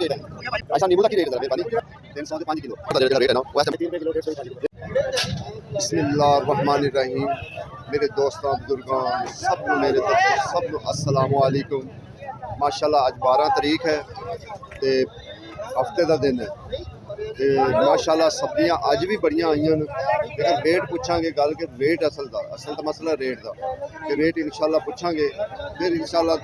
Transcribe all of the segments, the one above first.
Rate है? अच्छा नींबू का की रेट है मेरे 300 से 5 किलो का रेट है ना वो 3 रुपए किलो 150 किलो। बिस्मिल्लाहिर्रहमानिर्रहीम। मेरे दोस्तों बुजुर्गों सब मेरे सब अस्सलाम वालेकुम। माशाल्लाह आज 12 तरीक है ते हफ्ते का दिन है ते माशाल्लाह सब्जियां अज भी बड़ियां आई हैं लेकिन रेट पूछांगे गल के रेट असल तो मसला रेट का कि रेट इंशाल्लाह पूछांगे फिर इंशाल्लाह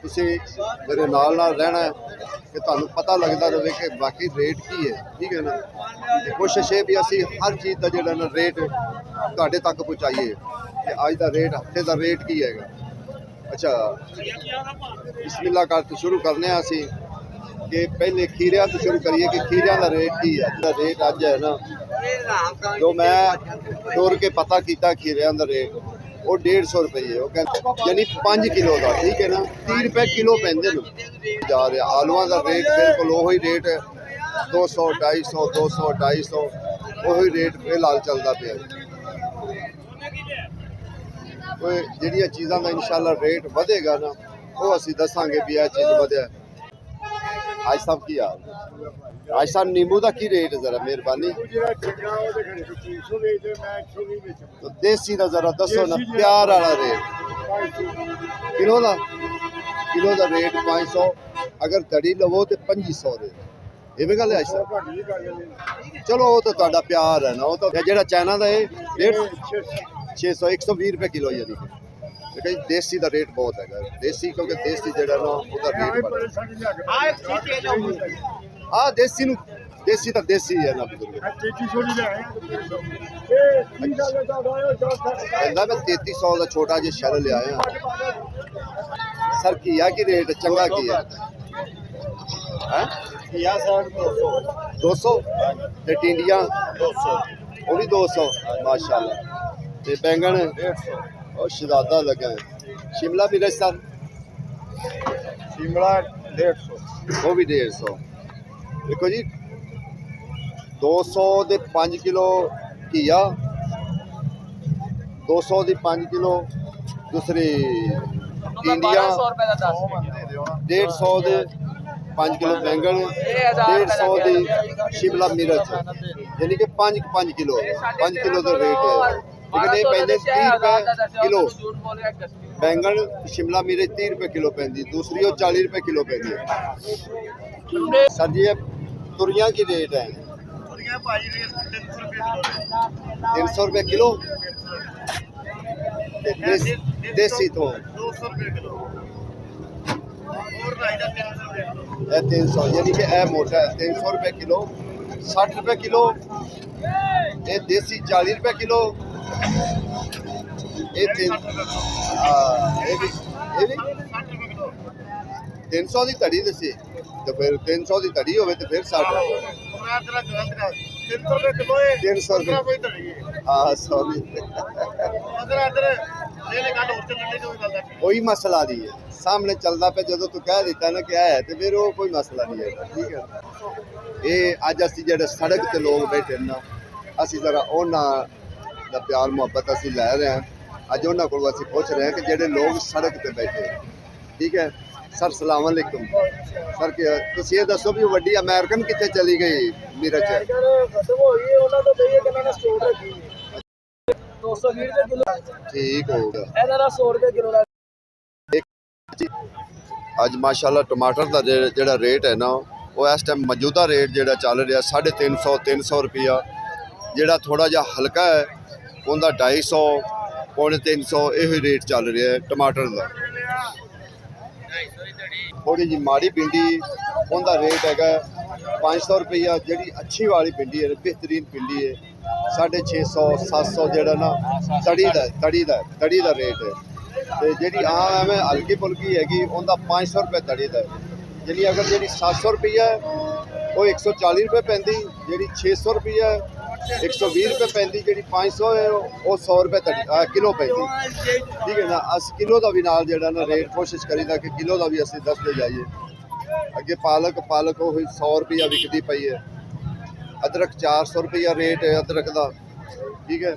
तुसीं मेरे नाल रहना है कि तुहानूं पता लगता रहे कि बाकी रेट की है। ठीक है ना, कोशिश है भी असी हर चीज़ का जो ना रेट तुहाडे तक पहुँचाइए कि अज का रेट हफ्ते का रेट की हैगा। अच्छा बिस्मिल्लाह कर तो शुरू करने असी कि पहले खीरिया तो शुरू करिए कि खीरिया का रेट की है। रेट अज है ना जो मैं टुर के पता किया खीरिया का रेट वो 150 रुपये वो यानी 5 किलो का। ठीक है ना, 30 रुपये किलो पैंदे जा रहे। आलूआ का रेट बिल्कुल वही रेट 200 250 200 250 वही रेट फिलहाल चलता पे। ਜਿਹੜੀਆਂ चीज़ों का इंशाल्लाह रेट बढ़ेगा ना वो असी दसांगे भी यह चीज़ बढ़िया। आज साहब की हाल आज साहब नींबू का की रेट है जरा मेहरबानी तो देसी का जरा दसो ना प्यार वाला रेट किलो का रेट 500 अगर दड़ी लवो तो 2500 रेट ये भी गल है। चलो वो तो तुहाडा प्यार है ना वो तो जो चाइना का है रेट 600 120 रुपये किलो यानी लेकिन देसी का रेट बहुत है देसी क्योंकि देसी जो ना उसका रेट हाँ देसी तो देसी है ना बुजुर्ग मैं 3300 का छोटा जो शर लिया सर घिया की रेट चंगा की है 200 टिंडियां 200 वो भी 200 माशाल्लाह ते बैंगन 150 और शहजादा लगा है। शिमला मिर्च सर शिमला 150 वो भी 150। देखो जी 200 के 5 किलो घिया 200 की 5 किलो दूसरी टिंडियां 150 के 5 किलो बैंगन 150 की शिमला मिर्च यानी कि 5 किलो 5 किलो का रेट है लेकिन ये पैंदे 30 रुपये किलो बैंगन शिमला मिर्च 30 रुपये किलो पैंदी दूसरी और 40 रुपये किलो पैंदी। सर जी तुरियां की रेट है 300 रुपये किलो देसी तो 300 यानी कि यह मोटा है 300 रुपये किलो 60 रुपये किलो ये देसी 40 रुपये किलो ये 300 की धड़ी दसी तो फिर 300 की धड़ी हो तो फिर 60 300 हाँ सॉरी कोई मसला नहीं है सामने चलता पे जो तू कह दिता ना क्या है तो फिर वो कोई मसला नहीं है। ठीक है ये अज असी जो सड़क ते लोग बैठे ना असी जरा उन्होंने प्यार मुहब्बत असी लै रहे हैं अज उन्होंने को असी पूछ रहे हैं कि जेडे लोग सड़क पे बैठे। ठीक है सर सलाम अलैकुम सर तुम ये दसो भी वड्डी अमेरिकन कितने चली गई मिर्च ठीक हो गया अज माशाल्लाह टमाटर का जो रेट है ना वो इस टाइम मौजूदा रेट जो चल रहा 350 रुपया जोड़ा थोड़ा जहा हल्का है उनका 250 पौने 300 यही रेट चल रहा है टमाटर का। थोड़ी जी माड़ी भिंडी उनका रेट है 500 रुपया जी अच्छी वाली भिंडी है बेहतरीन भिंडी है 650 700 जोड़ा ना तड़ी का रेट है तो जी आम है हल्की फुल्की हैगी उनका 500 रुपये तड़ी का जी अगर जी 700 रुपया है वो 140 रुपये पैंती जी 600 रुपया है 120 रुपये पैंती जी 500 है वो 100 रुपये किलो पैंती। ठीक है ना अस किलो का भी नाल जो ना रेट कोशिश करीदा कि किलो का भी असी दसते जाइए। अगे पालक वो 100 रुपया विकती पई है अदरक 400 रुपया रेट है अदरक का। ठीक है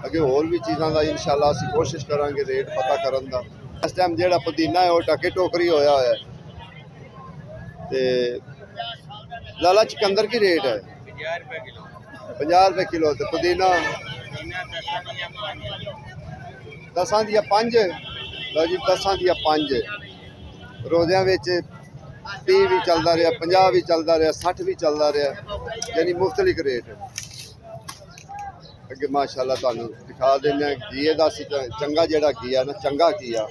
अगे होर भी चीज़ों का इंशाल्लाह असी कोशिश करांगे रेट पता करन दा। इस टाइम जो पुदीना है वो टके टोकरी होया है ते लाला चुकंदर की रेट है 50 रुपए किलो। तो पुदीना 10 दियां 5। लो जी 10 दियां 5। रोज़ियां विच 30 भी चलता रहा, 50 भी चलता रहा, 60 भी चलता रहा, यानी मुख्तलिफ रेट। अगे माशाअल्लाह तुहानू दिखा देने घीए दा चंगा जिहड़ा घीआ ना, चंगा घीआ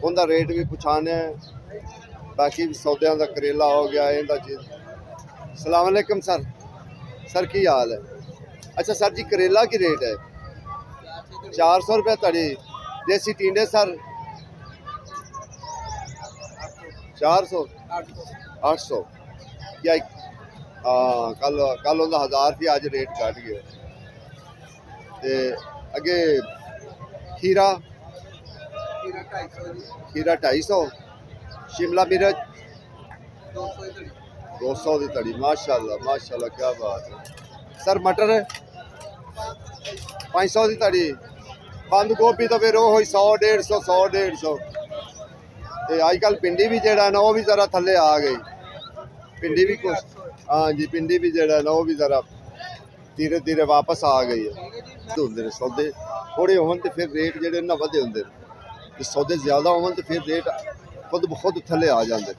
उनका रेट भी पुछाने। बाकी सौदे का करेला हो गया इनका चीज। सलाम अलैकुम सर। सर की हाल है? अच्छा सर जी करेला की रेट है 400 रुपये तड़ी। देसी टींडे सर 400 800 क्या? हाँ कल उनका 1000 रुपया अज रेट घट गया। ते अगे खीरा 250। शिमला मिर्च 200 की तड़ी। माशाल्लाह माशाल्लाह क्या बात है। सर मटर 500 की तड़ी। बंद गोभी तो फिर वो 100 150 100 150। तो अजकल भिंडी भी जरा ना वो भी जरा थले आ गई। भिंडी भी कुछ हाँ जी भिंडी भी जरा ना वो भी जरा धीरे धीरे वापस आ गई है। होंगे सौदे थोड़े होन तो फिर रेट जोड़े ना वधे होंगे। सौदे ज्यादा होन तो फिर रेट खुद ब खुद थले आ जाते।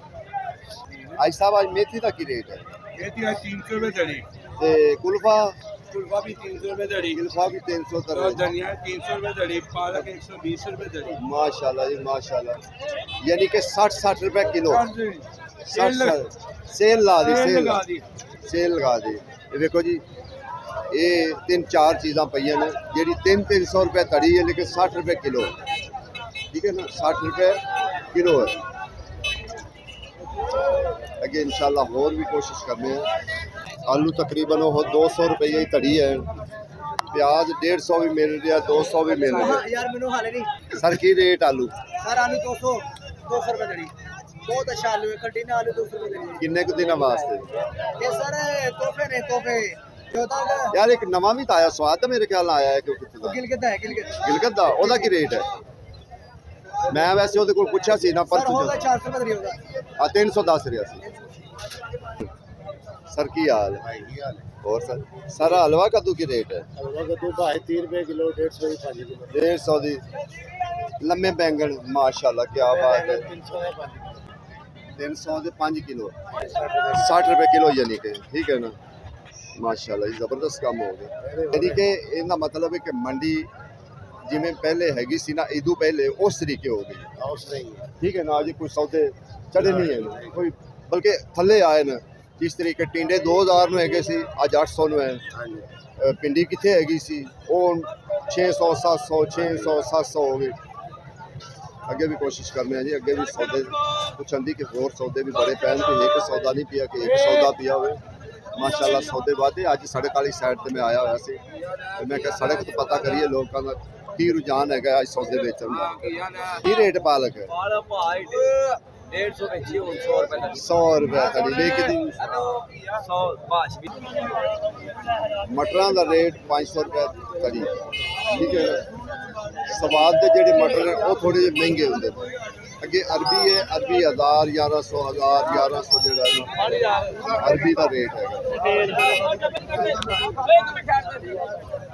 आज साहब आज मेथी का की रेट है? मेथी 300 रुपए धड़ी। ते कुल्फा कुल्फा भी 300 रुपए धड़ी। कुल्फा भी 300 और धनिया 300 रुपए धड़ी। पालक 120 रुपए धड़ी। माशाल्लाह जी माशाल्लाह। यानी कि 60 रुपए किलो। 60 सेल ला दी। सेल लगा दी। ये देखो जी ये 3-4 चीज़ां पईयां ने जेह्ड़ी 300 रुपए तड़ी है लेकिन 60 रुपए किलो। ठीक है ना 60 रुपए किलो है। अगे इंशाल्लाह और भी कोशिश करने हैं। आलू तकरीबन वो 200 रुपये ही तड़ी है। प्याज 150 भी मिल रहा, 200 भी मिल रहा। सर की रेट आलू? सर आलू 200 रुपए धड़ी। बहुत अच्छा आलू है। कंटीना आलू 200 रुपए धड़ी। किन्ने कुछ दिन वास्ते? ये सर तोहफे ने तोहफे। यार एक नवा भी तो आया स्वाद तो मेरे ख्याल आया है क्योंकि गिलगित है गिलगित दा ओदा की रेट है? मैं वैसे ਉਹਦੇ ਕੋਲ ਪੁੱਛਿਆ ਸੀ ਨਾ ਪਰ 400 रुपए धड़ी होगा। 310 रिया सी। सर की हाल है? और सर हलवा कद्दू की रेट है? हलवा कद्दू भाई 30 रुपए किलो 150 5 किलो 150 दी। लम्बे बैंगन माशाल्लाह क्या बात है 300 दे 5 किलो 60 रुपए किलो यानी कि ठीक है ना माशाल्लाह जबरदस्त काम हो गया। यानी कि इनका मतलब है कि मंडी जिमें पहले हैगी सी ना ईदू पहले उस तरीके हो गई। ठीक है ना अज कोई सौदे चढ़े नहीं है कोई बल्कि थले आए न। जिस तरीके टिंडे 2000 में है सी अज 800 में है। भिंडी कितने हैगी सी वो 600 700 600 700 हो गई। अगे भी कोशिश करने हैं जी अगे भी सौदे पुछन दी कि होर सौदे भी बड़े पैन कि एक सौदा नहीं पिया कि एक सौदा पिया हो। माशाल्लाह सौदे वादे अज सड़क वाली साइड से मैं आया हुआ सी। मैं क्या सड़क तो पता करिए लोगों का की रुझान है अज सौदे बेचन का। की रेट पालक है? 100 रुपये तड़ी। मटरां का रेट 500 रुपये तड़ी। ठीक है स्वाद के जेडे मटर है वो थोड़े जे महंगे होंगे। अगे अरबी है अरबी 1000 1100 1100 जो अरबी का रेट है।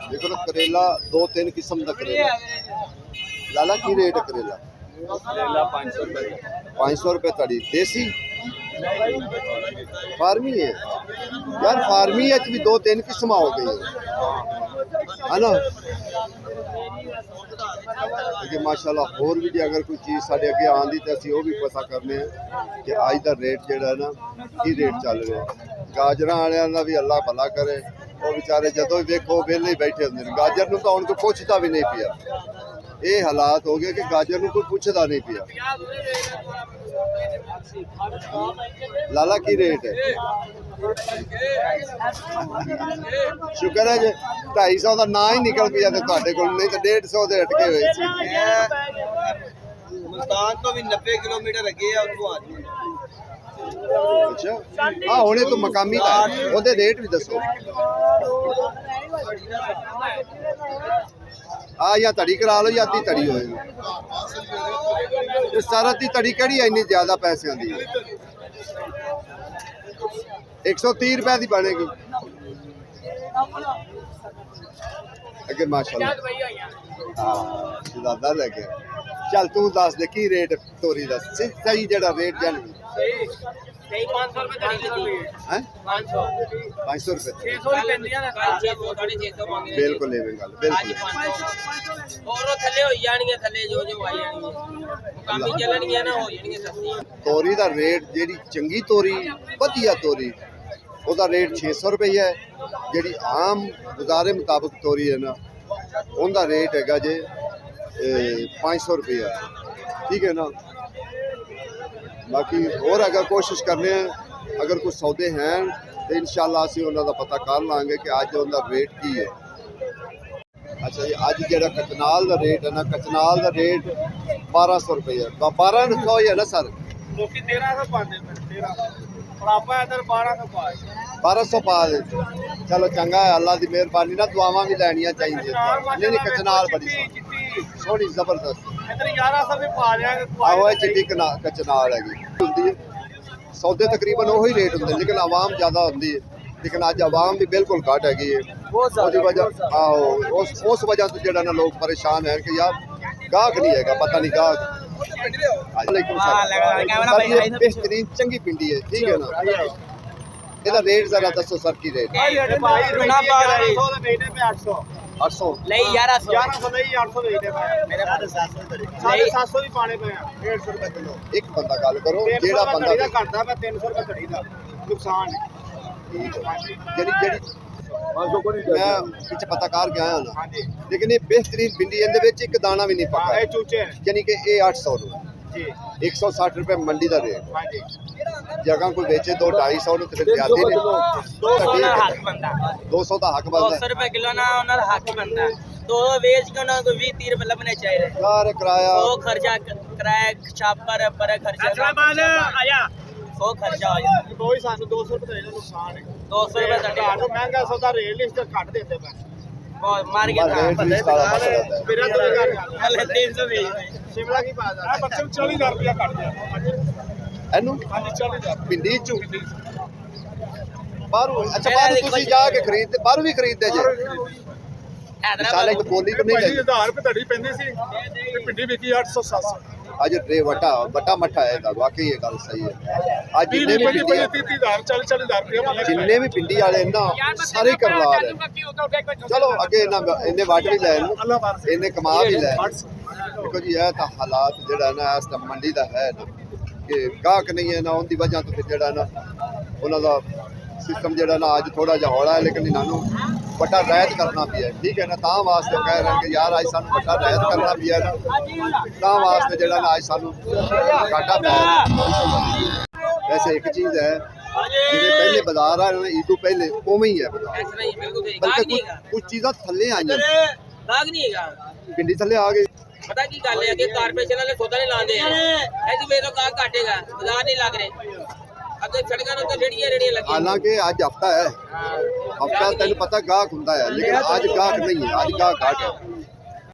देखो तो करेला 2-3 किस्म का करेला। लाला की रेट है करेला? 500 रुपये तड़ी। देसी फार्मी है यार फार्मी भी 2-3 किस्म हो गई है ना। माशाल्लाह होर भी अगर कोई चीज़ साढ़े अगे आँदी तो असं भी पता करने हैं कि अज का रेट जोड़ा है ना की रेट चल रहा है। गाजर वाले का भी अल्लाह भला करे वो बेचारे जदों भी देखो वेले ही बैठे होंगे। गाजर को तो हूँ कोई पुछता भी नहीं पिया। ये हालात हो गए कि गाजर को कोई पुछदा नहीं पिया। लाला की रेट है? शुक्र है जी 250 का ना ही निकल पिया तो नहीं तो 150 के अटके हुए। मुल्तान तो भी 90 किलोमीटर अगे है। अच्छा हाँ होने तो मकामी का ओदे रेट भी दसो। या तड़ी करा लो या अद्धी तड़ी होएगी। सर अद्धी तड़ी कड़ी है इन्नी ज्यादा पैसे दी? 130 रुपए की बनेगी अगे माशाल्लाह हाँ ज्यादा लगे चल तू दस दे की रेट तोरी दस सही जेड़ा रेट जान नहीं 500 रुपए धड़ी लेती है 500 500 रुपए 600 ही ਪੈਂਦੀਆਂ ਨੇ 600 ਮੰਗੇ बिल्कुल नहीं गल बिल्कुल ਹੋਰ ਉਹ ਥੱਲੇ ਹੋ ਜਾਣਗੀਆਂ ਥੱਲੇ ਜੋ ਜੋ ਆਈ ਜਾਣਗੀਆਂ ਕਾਮੀ ਚੱਲਣਗੀਆਂ ਨਾ ਹੋ ਜਾਣਗੀਆਂ ਸਸਤੀਆਂ ਤੋਰੀ ਦਾ ਰੇਟ ਜਿਹੜੀ ਚੰਗੀ ਤੋਰੀ ਵਧੀਆ ਤੋਰੀ ਉਹਦਾ ਰੇਟ 600 ਰੁਪਏ ਹੈ ਜਿਹੜੀ ਆਮ ਗੁਜ਼ਾਰੇ ਮੁਤਾਬਕ ਤੋਰੀ ਹੈ ਨਾ ਉਹਦਾ ਰੇਟ ਹੈਗਾ ਜੇ 500 रुपया ठीक है ना बाकी और अगर कोशिश करने अगर कुछ सौदे हैं तो इंशाल्लाह असीं उन्हां दा पता कर लांगे कि अज उनका रेट की है अच्छा जी अज जेड़ा कचनाल का रेट है ना कचनाल का रेट 1200 रुपये 1200 ही है ना सर ਲੋਕੀ 1300 ਪਾਉਂਦੇ ਨੇ 1300 ਪਰ ਆਪਾਂ ਇਧਰ 1200 ਪਾਏ 1200 पा दे चलो चंगा है अल्लाह की मेहरबानी ना दुआवां भी लैनियां चाहिए नहीं कचनाल बड़ी सोहनी जबरदस्त ਇਧਰ 1100 ਵੀ ਪਾ ਲਿਆ ਆਹੋ ਇਹ ਚਿੱਟੀ ਕਚਨਾਲ ਹੈਗੀ ਹੁੰਦੀ ਹੈ ਸੌਦੇ ਤਕਰੀਬਨ ਉਹੀ ਰੇਟ ਹੁੰਦੇ ਲੇਕਿਨ ਆਵਾਮ ਜ਼ਿਆਦਾ ਹੁੰਦੀ ਹੈ ਲੇਕਿਨ ਅੱਜ ਆਵਾਮ ਵੀ ਬਿਲਕੁਲ ਘੱਟ ਹੈਗੀ ਹੈ ਉਹਦੀ ਵਜ੍ਹਾ ਆਹੋ ਉਸ ਵਜ੍ਹਾ ਤੋਂ ਜਿਹੜਾ ਨਾ ਲੋਕ ਪਰੇਸ਼ਾਨ ਹੈ ਕਿ ਯਾਰ ਗਾਹਕ ਨਹੀਂ ਹੈਗਾ ਪਤਾ ਨਹੀਂ ਗਾਹਕ ਵਾਲੇकुम सलाम बेहतरीन चंगी पिंडी है ठीक है ना ਇਹਦਾ ਰੇਟ ਜ਼ਰਾ ਦੱਸੋ ਸਰ ਕੀ ਰੇਟ 800 ਲਈ 1100 ਲਈ 800 ਦੇ ਦੇ ਮੇਰੇ ਕੋਲ 700 ਵੀ ਪਾਣੇ ਪਏ ਆ 150 ਰੁਪਏ ਕਿਲੋ ਇੱਕ ਬੰਦਾ ਗੱਲ ਕਰੋ ਜਿਹੜਾ ਬੰਦਾ ਘਟਦਾ ਮੈਂ 300 ਰੁਪਏ ਘੜੀ ਦਾ ਨੁਕਸਾਨ ਜਿਹੜੀ मैं पिछे पता कर गया हूं ना लेकिन ये बेहतरीन भिंडी इहदे विच एक दाना भी नहीं पक्का ਇਹ ਚੂਚੇ यानी कि ये 800 ਜੀ 160 रुपए मंडी का रेट ਹਾਂਜੀ जगह कोई बेचे तो 250 ਨੂੰ ਤੇ ਫਿਰ ਜ਼ਿਆਦਾ ਨੇ 200 ਦਾ ਹੱਕ ਬੰਦਾ 200 ਦਾ ਹੱਕ ਬਣਦਾ 200 ਰੁਪਏ ਕਿਲੋ ਨਾ ਉਹਨਾਂ ਦਾ ਹੱਕ ਬੰਦਾ ਦੋ ਵੇਚ ਕੇ ਉਹਨਾਂ को 20 30 रुपए लगने चाहिए ਯਾਰ ਕਿਰਾਇਆ वो खर्चा किराया छापर पर खर्चा आया वो खर्चा हो जाता ਕੋਈ ਸਾਨੂੰ 200 ਰੁਪਏ ਦਾ ਨੁਕਸਾਨ ਹੈ 200 ਰੁਪਏ ਦਾ ਘਾਟ ਮਹਿੰਗਾ ਸੌਦਾ ਰੇਟ ਲਿਸਟ ਘੱਟ ਦਿੰਦੇ ਪਏ ਬਹੁਤ ਮਾਰ ਕੇ ਰੇਟ ਵੀ ਸਾਰਾ ਪਤਾ ਲੱਗਦਾ ਹੈ। ਮੇਰਾ ਤਾਂ ਕਰ ਹਲੇ 300 ਵੇਚਦੇ ਸ਼ਿਮਲਾ ਕੀ ਪਾ ਦਾ ਬੱਚੇ ਨੂੰ 40000 ਰੁਪਏ ਘੱਟ ਦਿਆ ਇਹਨੂੰ ਹਾਂਜੀ 40000 भिंडी चू बाहरों अच्छा बाहरों ਤੁਸੀਂ ਜਾ ਕੇ ਖਰੀਦਦੇ ਬਾਹਰੋਂ ਵੀ ਖਰੀਦਦੇ ਜੇ ਸਾਲੇ ਇੱਕ ਬੋਲੀ ਤਾਂ ਨਹੀਂ ਲੈਂਦੇ 1000 ਰੁਪਏ ਧੜੀ ਪੈਂਦੀ ਸੀ ਤੇ ਪਿੰਡੀ ਵਿਕੀ 800 700 ਅੱਜ ਰੇ ਵਟਾ ਮੱਠਾ ਹੈ ਤਾਂ ਵਾਕਈ ਇਹ ਗੱਲ ਸਹੀ ਹੈ ਅੱਜ ਜਿੰਨੇ ਵੀ 30 30000 40000 ਰੁਪਏ ਜਿੰਨੇ ਵੀ ਪਿੰਡੀ ਵਾਲੇ ਨਾ ਸਾਰੇ ਹੀ ਕਰਵਾ ਰਹੇ ਚਲੋ ਅੱਗੇ ਇਹਨੇ ਵਾਟ ਵੀ ਲੈਣ ਇਹਨੇ ਕਮਾ ਵੀ ਲੈਣ ਦੇਖੋ ਜੀ ਇਹ ਤਾਂ ਹਾਲਾਤ ਜਿਹੜਾ ਨਾ ਇਸ ਤਾਂ ਮੰਡੀ ਦਾ ਹੈ ਨਾ ਕਿ ਗਾਹਕ ਨਹੀਂ ਹੈ ਨਾ ਉਹਦੀ ਵਜ੍ਹਾ ਤੋਂ ਫਿਰ ਜਿਹੜਾ ਨਾ ਉਹਨਾਂ ਦਾ ਸਿਸਟਮ ਜਿਹੜਾ ਨਾ ਅੱਜ ਥੋੜਾ ਜਿਹਾ ਹੌਲਾ ਹੈ ਲੇਕਿਨ ਇਹਨਾਂ ਨੂੰ ਵੱਡਾ ਰਹਿਤ ਕਰਨਾ ਪਿਆ ਠੀਕ ਹੈ ਨਾ ਤਾਂ ਵਾਸਤੇ ਕਹਿ ਰਹੇ ਕਿ ਯਾਰ ਅੱਜ ਸਾਨੂੰ ਵੱਡਾ ਰਹਿਤ ਕਰਨਾ ਪਿਆ ਨਾ ਤਾਂ ਵਾਸਤੇ ਜਿਹੜਾ ਨਾ ਅੱਜ ਸਾਨੂੰ ਘਾਟਾ ਪੈ ਵੈਸੇ ਇੱਕ ਚੀਜ਼ ਹੈ ਜਿਵੇਂ ਪਹਿਲੇ ਬਾਜ਼ਾਰ ਆ ਈਦ ਤੋਂ ਪਹਿਲੇ ਉਵੇਂ ਹੀ ਹੈ ਬਾਜ਼ਾਰ ਬਲਕਿ ਕੁਝ ਚੀਜ਼ਾਂ ਥੱਲੇ ਆਈਆਂ ਬਾਗ ਨਹੀਂ ਹੈਗਾ ਪਿੰਡੀ ਥੱਲੇ ਆ ਗਈ ਪਤਾ ਕੀ ਗੱਲ ਹੈ ਕਿ ਕਾਰਪੋਰੇਸ਼ਨ ਵਾਲੇ ਸੌਦਾ ਨਹੀਂ ਲਾਉਂਦੇ ਐਸੀ ਵੇਰੋ ਕਾ ਘਟੇਗਾ ਬਾਜ਼ਾਰ ਨਹੀਂ ਲੱਗ ਰਹੇ ਅੱਗੇ ਸੜਕਾਂ ਨੂੰ ਤਾਂ ਰੇੜੀਆਂ ਲੱਗੀਆਂ ਹਾਲਾਂਕਿ ਅੱਜ ਹਫਤਾ ਹੈ ਹਫਤਾ ਤੈਨੂੰ ਪਤਾ ਗਾਹਕ ਹੁੰਦਾ ਹੈ ਲੇਕਿਨ ਅੱਜ ਗਾਹਕ ਨਹੀਂ ਹੈ ਅੱਜ ਗਾਹਕ ਘੱਟ ਹੈ